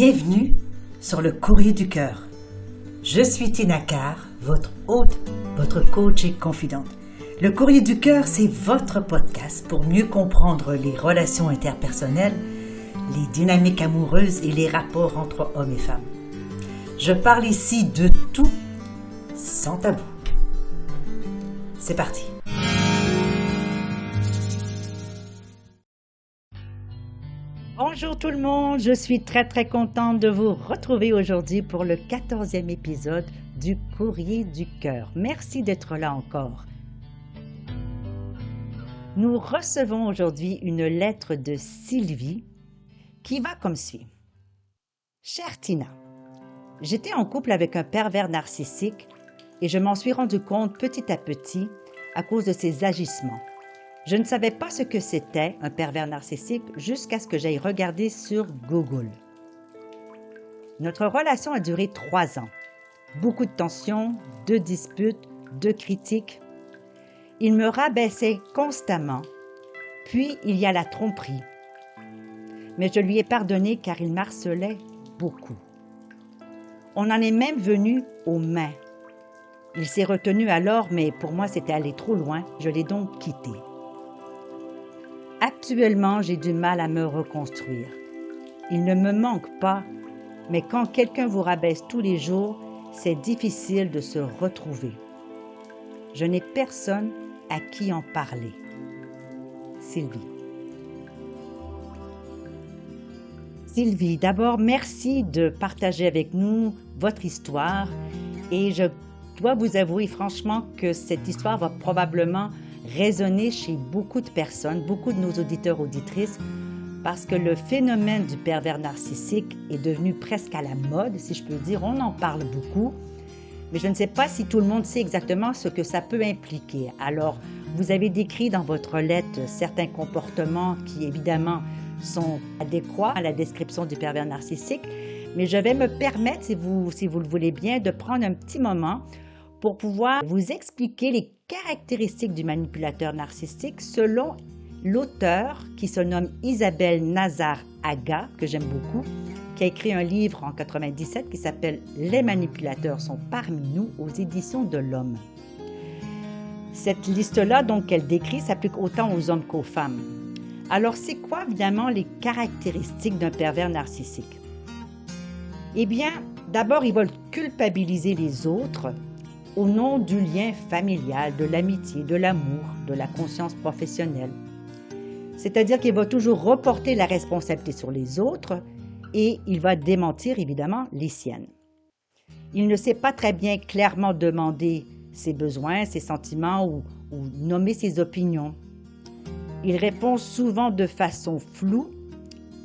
Bienvenue sur le Courrier du Cœur. Je suis Tina Carr, votre hôte, votre coach et confidente. Le Courrier du Cœur, c'est votre podcast pour mieux comprendre les relations interpersonnelles, les dynamiques amoureuses et les rapports entre hommes et femmes. Je parle ici de tout, sans tabou. C'est parti. Bonjour tout le monde, je suis très contente de vous retrouver aujourd'hui pour le 14e épisode du Courrier du Cœur. Merci d'être là encore. Nous recevons aujourd'hui une lettre de Sylvie qui va comme suit. Chère Tina, j'étais en couple avec un pervers narcissique et je m'en suis rendu compte petit à petit à cause de ses agissements. Je ne savais pas ce que c'était un pervers narcissique jusqu'à ce que j'aille regarder sur Google. Notre relation a duré 3 ans. Beaucoup de tensions, de disputes, de critiques. Il me rabaissait constamment, puis il y a la tromperie. Mais je lui ai pardonné car il m'harcelait beaucoup. On en est même venu aux mains. Il s'est retenu alors, mais pour moi c'était allé trop loin, je l'ai donc quitté. Actuellement, j'ai du mal à me reconstruire. Il ne me manque pas, mais quand quelqu'un vous rabaisse tous les jours, c'est difficile de se retrouver. Je n'ai personne à qui en parler. Sylvie. Sylvie, d'abord, merci de partager avec nous votre histoire et je dois vous avouer franchement que cette histoire va probablement résonner chez beaucoup de personnes, beaucoup de nos auditeurs, auditrices, parce que le phénomène du pervers narcissique est devenu presque à la mode, si je peux dire. On en parle beaucoup, mais je ne sais pas si tout le monde sait exactement ce que ça peut impliquer. Alors, vous avez décrit dans votre lettre certains comportements qui, évidemment, sont adéquats à la description du pervers narcissique, mais je vais me permettre, si vous le voulez bien, de prendre un petit moment pour pouvoir vous expliquer les caractéristiques du manipulateur narcissique selon l'auteur qui se nomme Isabelle Nazar-Aga, que j'aime beaucoup, qui a écrit un livre en 1997 qui s'appelle « Les manipulateurs sont parmi nous » aux éditions de l'Homme. Cette liste-là, donc, qu'elle décrit, s'applique autant aux hommes qu'aux femmes. Alors, c'est quoi, évidemment, les caractéristiques d'un pervers narcissique? Eh bien, d'abord, ils veulent culpabiliser les autres au nom du lien familial, de l'amitié, de l'amour, de la conscience professionnelle. C'est-à-dire qu'il va toujours reporter la responsabilité sur les autres et il va démentir évidemment les siennes. Il ne sait pas très bien clairement demander ses besoins, ses sentiments ou nommer ses opinions. Il répond souvent de façon floue.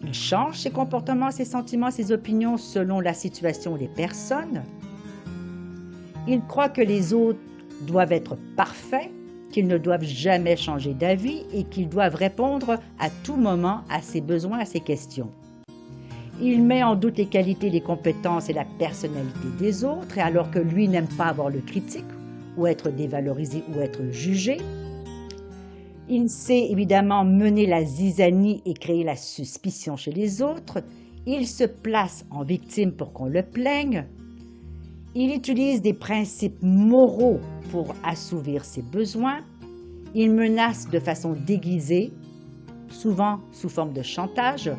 Il change ses comportements, ses sentiments, ses opinions selon la situation ou les personnes. Il croit que les autres doivent être parfaits, qu'ils ne doivent jamais changer d'avis et qu'ils doivent répondre à tout moment à ses besoins, à ses questions. Il met en doute les qualités, les compétences et la personnalité des autres, et alors que lui n'aime pas avoir le critique ou être dévalorisé ou être jugé. Il sait évidemment mener la zizanie et créer la suspicion chez les autres. Il se place en victime pour qu'on le plaigne. Il utilise des principes moraux pour assouvir ses besoins. Il menace de façon déguisée, souvent sous forme de chantage.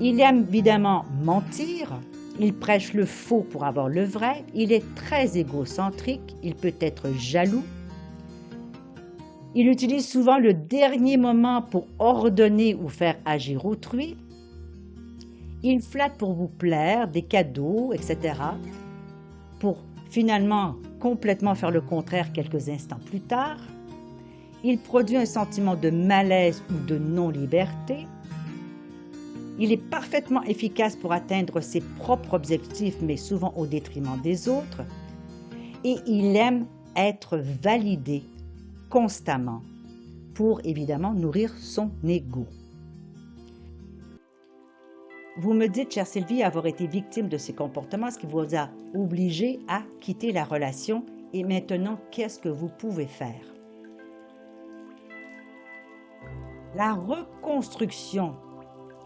Il aime évidemment mentir. Il prêche le faux pour avoir le vrai. Il est très égocentrique. Il peut être jaloux. Il utilise souvent le dernier moment pour ordonner ou faire agir autrui. Il flatte pour vous plaire, des cadeaux, etc., pour finalement complètement faire le contraire quelques instants plus tard. Il produit un sentiment de malaise ou de non-liberté. Il est parfaitement efficace pour atteindre ses propres objectifs, mais souvent au détriment des autres. Et il aime être validé constamment pour évidemment nourrir son ego. Vous me dites, chère Sylvie, avoir été victime de ces comportements, ce qui vous a obligé à quitter la relation. Et maintenant, qu'est-ce que vous pouvez faire? La reconstruction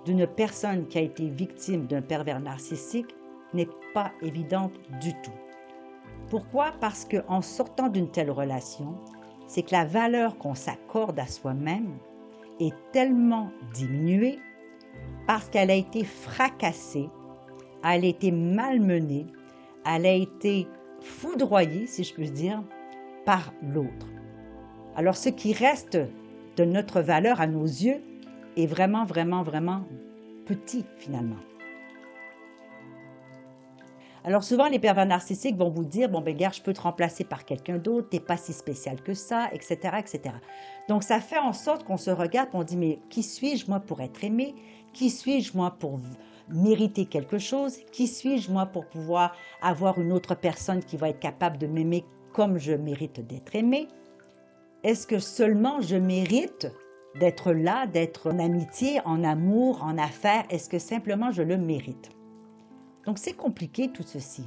d'une personne qui a été victime d'un pervers narcissique n'est pas évidente du tout. Pourquoi? Parce qu'en sortant d'une telle relation, c'est que la valeur qu'on s'accorde à soi-même est tellement diminuée parce qu'elle a été fracassée, elle a été malmenée, elle a été foudroyée, si je puis dire, par l'autre. Alors, ce qui reste de notre valeur à nos yeux est vraiment, vraiment, vraiment petit, finalement. Alors, souvent, les pervers narcissiques vont vous dire, bon, ben, regarde, je peux te remplacer par quelqu'un d'autre, t'es pas si spécial que ça, etc., etc. Donc, ça fait en sorte qu'on se regarde et on dit, mais qui suis-je, moi, pour être aimé? Qui suis-je, moi, pour mériter quelque chose? Qui suis-je, moi, pour pouvoir avoir une autre personne qui va être capable de m'aimer comme je mérite d'être aimé? Est-ce que seulement je mérite d'être là, d'être en amitié, en amour, en affaires? Est-ce que simplement je le mérite? Donc, c'est compliqué tout ceci.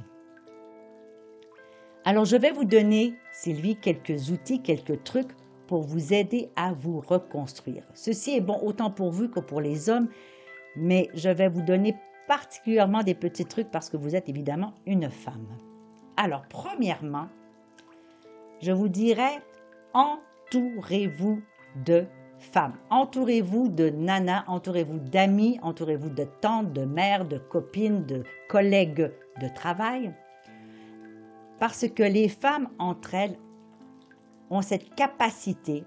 Alors, je vais vous donner, Sylvie, quelques outils, quelques trucs pour vous aider à vous reconstruire. Ceci est bon autant pour vous que pour les hommes, mais je vais vous donner particulièrement des petits trucs parce que vous êtes évidemment une femme. Alors, premièrement, je vous dirais, entourez-vous de femmes. Entourez-vous de nanas, entourez-vous d'amis, entourez-vous de tantes, de mères, de copines, de collègues de travail. Parce que les femmes, entre elles, ont cette capacité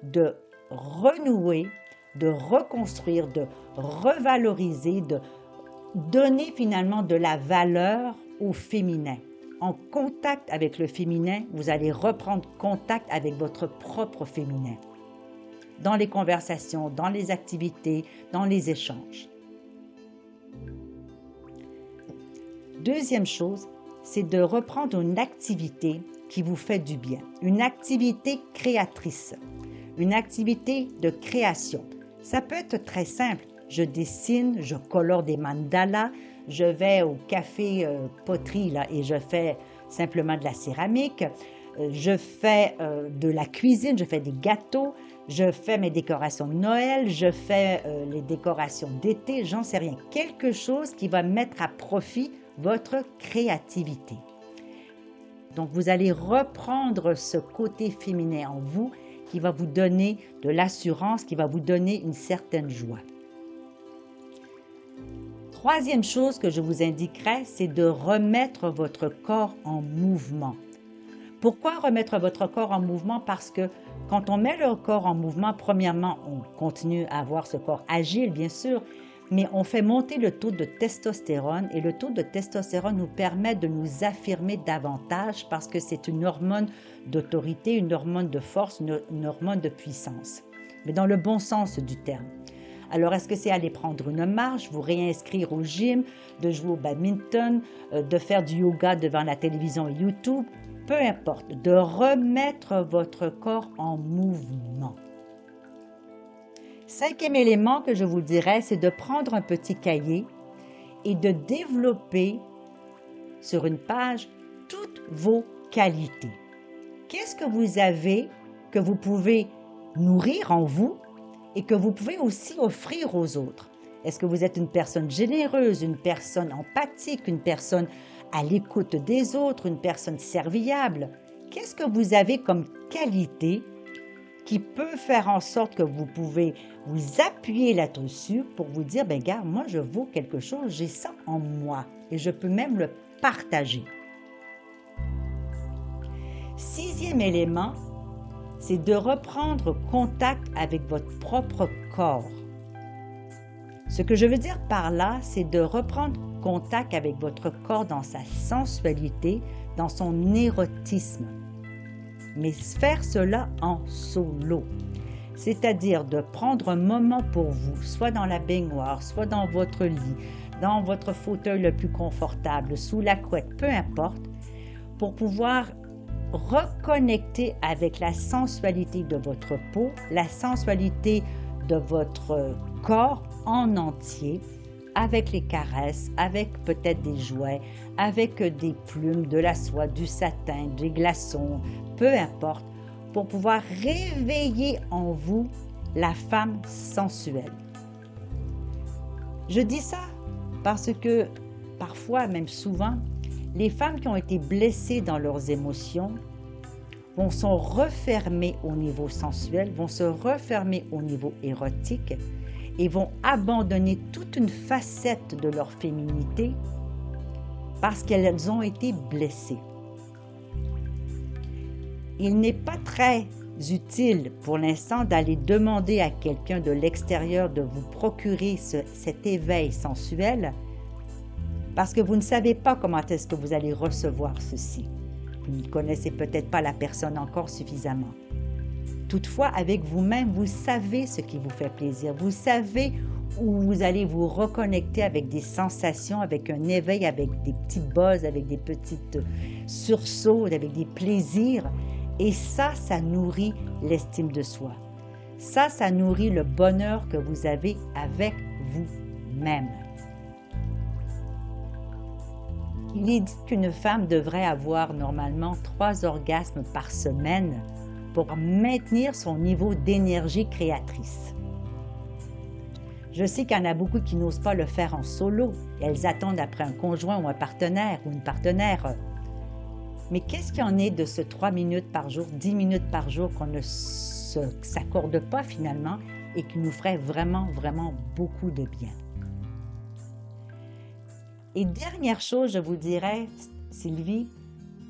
de renouer, de reconstruire, de revaloriser, de donner finalement de la valeur au féminin. En contact avec le féminin, vous allez reprendre contact avec votre propre féminin. Dans les conversations, dans les activités, dans les échanges. Deuxième chose, c'est de reprendre une activité qui vous fait du bien. Une activité créatrice, une activité de création. Ça peut être très simple. Je dessine, je colore des mandalas, je vais au café poterie là, et je fais simplement de la céramique, je fais de la cuisine, je fais des gâteaux, je fais mes décorations de Noël, je fais les décorations d'été, j'en sais rien. Quelque chose qui va mettre à profit votre créativité. Donc, vous allez reprendre ce côté féminin en vous qui va vous donner de l'assurance, qui va vous donner une certaine joie. Troisième chose que je vous indiquerai, c'est de remettre votre corps en mouvement. Pourquoi remettre votre corps en mouvement? Parce que quand on met le corps en mouvement, premièrement, on continue à avoir ce corps agile, bien sûr, mais on fait monter le taux de testostérone et le taux de testostérone nous permet de nous affirmer davantage parce que c'est une hormone d'autorité, une hormone de force, une hormone de puissance, mais dans le bon sens du terme. Alors, est-ce que c'est aller prendre une marche, vous réinscrire au gym, de jouer au badminton, de faire du yoga devant la télévision et YouTube? Peu importe, de remettre votre corps en mouvement. Cinquième élément que je vous dirais, c'est de prendre un petit cahier et de développer sur une page toutes vos qualités. Qu'est-ce que vous avez que vous pouvez nourrir en vous et que vous pouvez aussi offrir aux autres? Est-ce que vous êtes une personne généreuse, une personne empathique, une personne à l'écoute des autres, une personne serviable? Qu'est-ce que vous avez comme qualité qui peut faire en sorte que vous pouvez vous appuyer là-dessus pour vous dire, ben regarde, moi je vaux quelque chose, j'ai ça en moi et je peux même le partager. Sixième élément, c'est de reprendre contact avec votre propre corps. Ce que je veux dire par là, c'est de reprendre contact avec votre corps dans sa sensualité, dans son érotisme. Mais faire cela en solo. C'est-à-dire de prendre un moment pour vous, soit dans la baignoire, soit dans votre lit, dans votre fauteuil le plus confortable, sous la couette, peu importe, pour pouvoir reconnecter avec la sensualité de votre peau, la sensualité de votre corps en entier, avec les caresses, avec peut-être des jouets, avec des plumes, de la soie, du satin, des glaçons, peu importe, pour pouvoir réveiller en vous la femme sensuelle. Je dis ça parce que parfois, même souvent, les femmes qui ont été blessées dans leurs émotions vont se refermer au niveau sensuel, vont se refermer au niveau érotique et vont abandonner toute une facette de leur féminité parce qu'elles ont été blessées. Il n'est pas très utile pour l'instant d'aller demander à quelqu'un de l'extérieur de vous procurer cet éveil sensuel parce que vous ne savez pas comment est-ce que vous allez recevoir ceci. Vous ne connaissez peut-être pas la personne encore suffisamment. Toutefois, avec vous-même, vous savez ce qui vous fait plaisir. Vous savez où vous allez vous reconnecter avec des sensations, avec un éveil, avec des petits buzz, avec des petites sursauts, avec des plaisirs. Et ça nourrit l'estime de soi. Ça nourrit le bonheur que vous avez avec vous-même. Il est dit qu'une femme devrait avoir normalement 3 orgasmes par semaine pour maintenir son niveau d'énergie créatrice. Je sais qu'il y en a beaucoup qui n'osent pas le faire en solo. Elles attendent après un conjoint ou un partenaire ou une partenaire. Mais qu'est-ce qu'il y en est de ce 3 minutes par jour, 10 minutes par jour qu'on ne s'accorde pas finalement et qui nous ferait vraiment, vraiment beaucoup de bien? Et dernière chose, je vous dirais, Sylvie,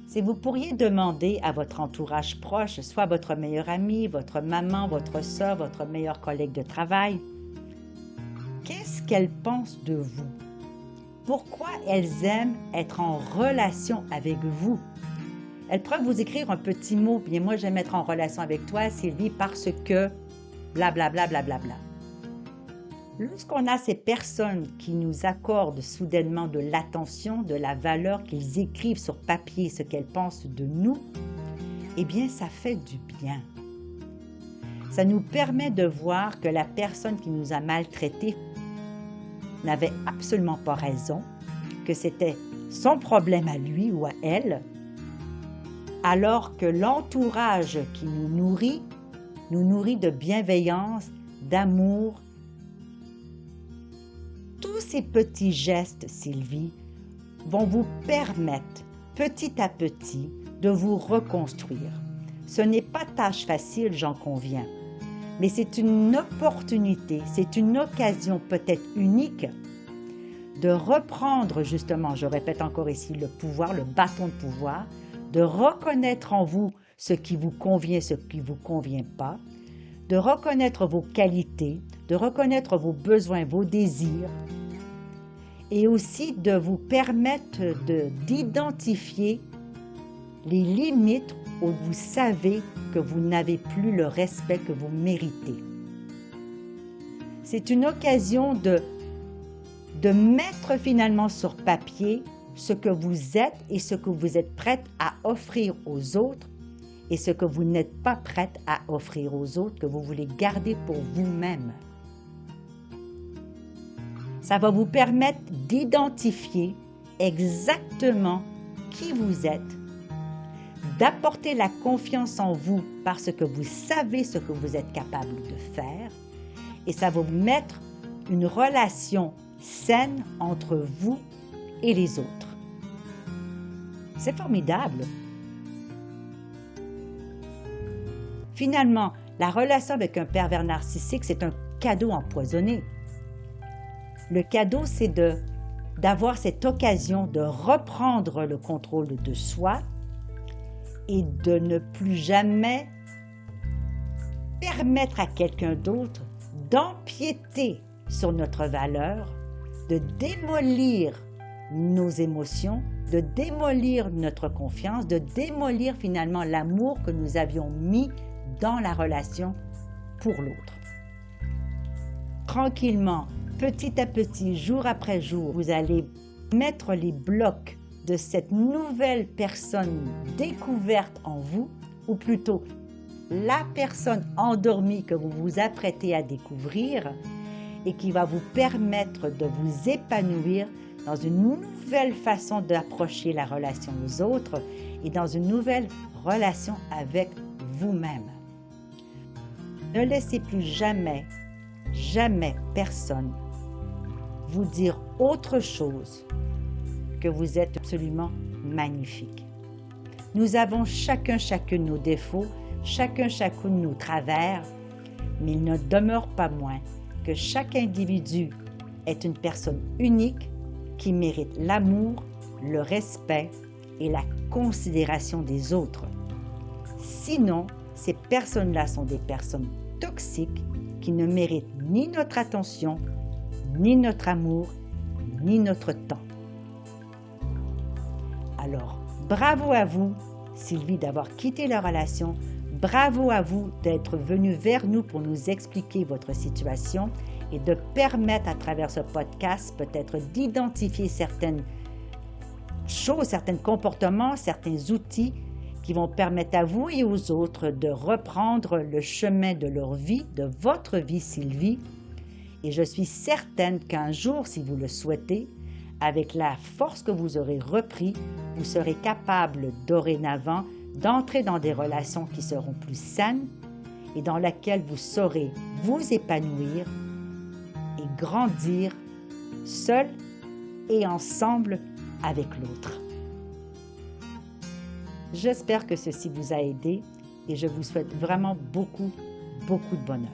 c'est que vous pourriez demander à votre entourage proche, soit votre meilleure amie, votre maman, votre sœur, votre meilleur collègue de travail, qu'est-ce qu'elles pensent de vous? Pourquoi elles aiment être en relation avec vous? Elles pourraient vous écrire un petit mot, bien moi j'aime être en relation avec toi, Sylvie, parce que blablabla, blablabla. Lorsqu'on a ces personnes qui nous accordent soudainement de l'attention, de la valeur, qu'ils écrivent sur papier ce qu'elles pensent de nous, eh bien, ça fait du bien. Ça nous permet de voir que la personne qui nous a maltraités n'avait absolument pas raison, que c'était son problème à lui ou à elle, alors que l'entourage qui nous nourrit de bienveillance, d'amour. Tous ces petits gestes, Sylvie, vont vous permettre, petit à petit, de vous reconstruire. Ce n'est pas tâche facile, j'en conviens, mais c'est une opportunité, c'est une occasion peut-être unique de reprendre justement, je répète encore ici, le pouvoir, le bâton de pouvoir, de reconnaître en vous ce qui vous convient, ce qui ne vous convient pas, de reconnaître vos qualités, de reconnaître vos besoins, vos désirs, et aussi de vous permettre d'identifier les limites où vous savez que vous n'avez plus le respect que vous méritez. C'est une occasion de mettre finalement sur papier ce que vous êtes et ce que vous êtes prête à offrir aux autres et ce que vous n'êtes pas prête à offrir aux autres, que vous voulez garder pour vous-même. Ça va vous permettre d'identifier exactement qui vous êtes, d'apporter la confiance en vous parce que vous savez ce que vous êtes capable de faire et ça va vous mettre une relation saine entre vous et les autres. C'est formidable. Finalement, la relation avec un pervers narcissique, c'est un cadeau empoisonné. Le cadeau, c'est d'avoir cette occasion de reprendre le contrôle de soi et de ne plus jamais permettre à quelqu'un d'autre d'empiéter sur notre valeur, de démolir nos émotions, de démolir notre confiance, de démolir finalement l'amour que nous avions mis dans la relation pour l'autre. Tranquillement, petit à petit, jour après jour, vous allez mettre les blocs de cette nouvelle personne découverte en vous, ou plutôt la personne endormie que vous vous apprêtez à découvrir et qui va vous permettre de vous épanouir dans une nouvelle façon d'approcher la relation aux autres et dans une nouvelle relation avec vous-même. Ne laissez plus jamais personne vous dire autre chose que vous êtes absolument magnifique. Nous avons chacune nos défauts, chacun nos travers, mais il ne demeure pas moins que chaque individu est une personne unique qui mérite l'amour, le respect et la considération des autres. Sinon, ces personnes-là sont des personnes toxiques qui ne méritent ni notre attention, ni notre amour, ni notre temps. Alors, bravo à vous, Sylvie, d'avoir quitté la relation. Bravo à vous d'être venu vers nous pour nous expliquer votre situation et de permettre à travers ce podcast peut-être d'identifier certaines choses, certains comportements, certains outils qui vont permettre à vous et aux autres de reprendre le chemin de leur vie, de votre vie, Sylvie. Et je suis certaine qu'un jour, si vous le souhaitez, avec la force que vous aurez repris, vous serez capable dorénavant d'entrer dans des relations qui seront plus saines et dans lesquelles vous saurez vous épanouir et grandir seul et ensemble avec l'autre. J'espère que ceci vous a aidé et je vous souhaite vraiment beaucoup de bonheur.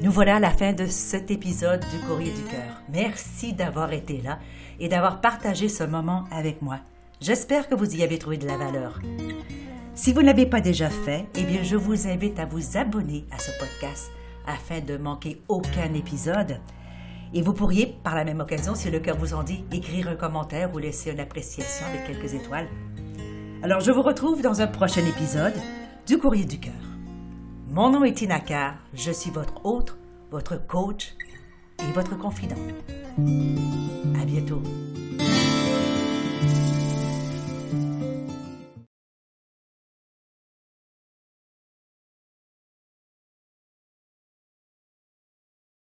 Nous voilà à la fin de cet épisode du Courrier du Cœur. Merci d'avoir été là et d'avoir partagé ce moment avec moi. J'espère que vous y avez trouvé de la valeur. Si vous ne l'avez pas déjà fait, eh bien, je vous invite à vous abonner à ce podcast afin de manquer aucun épisode. Et vous pourriez, par la même occasion, si le cœur vous en dit, écrire un commentaire ou laisser une appréciation avec quelques étoiles. Alors, je vous retrouve dans un prochain épisode du Courrier du Cœur. Mon nom est Tina Carr, je suis votre hôte, votre coach et votre confident. À bientôt.